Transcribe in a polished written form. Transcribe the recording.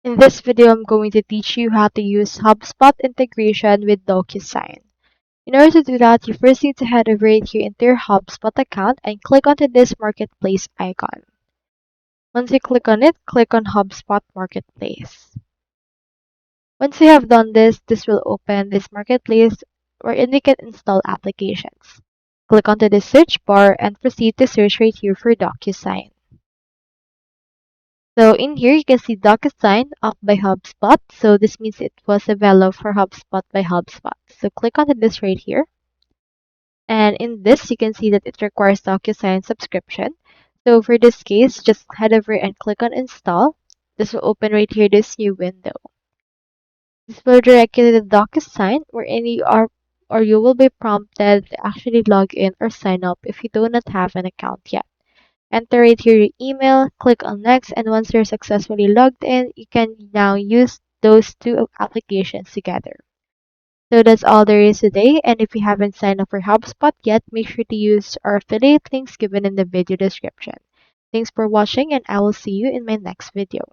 In this video, I'm going to teach you how to use HubSpot integration with DocuSign. In order to do that, you first need to head over right here into your HubSpot account and click onto this marketplace icon. Once you click on it, click on HubSpot Marketplace. Once you have done this, this will open this marketplace wherein you can install applications. Click onto the search bar and proceed to search right here for DocuSign. So in here, you can see DocuSign off by HubSpot. So this means it was developed for HubSpot by HubSpot. So click onto this right here. And in this, you can see that it requires DocuSign subscription. So for this case, just head over and click on install. This will open right here this new window. This will direct you to the DocuSign wherein you are or you will be prompted to actually log in or sign up if you do not have an account yet. Enter right here your email, click on next, and once you're successfully logged in, you can now use those two applications together. So that's all there is today, and if you haven't signed up for HubSpot yet, make sure to use our affiliate links given in the video description. Thanks for watching, and I will see you in my next video.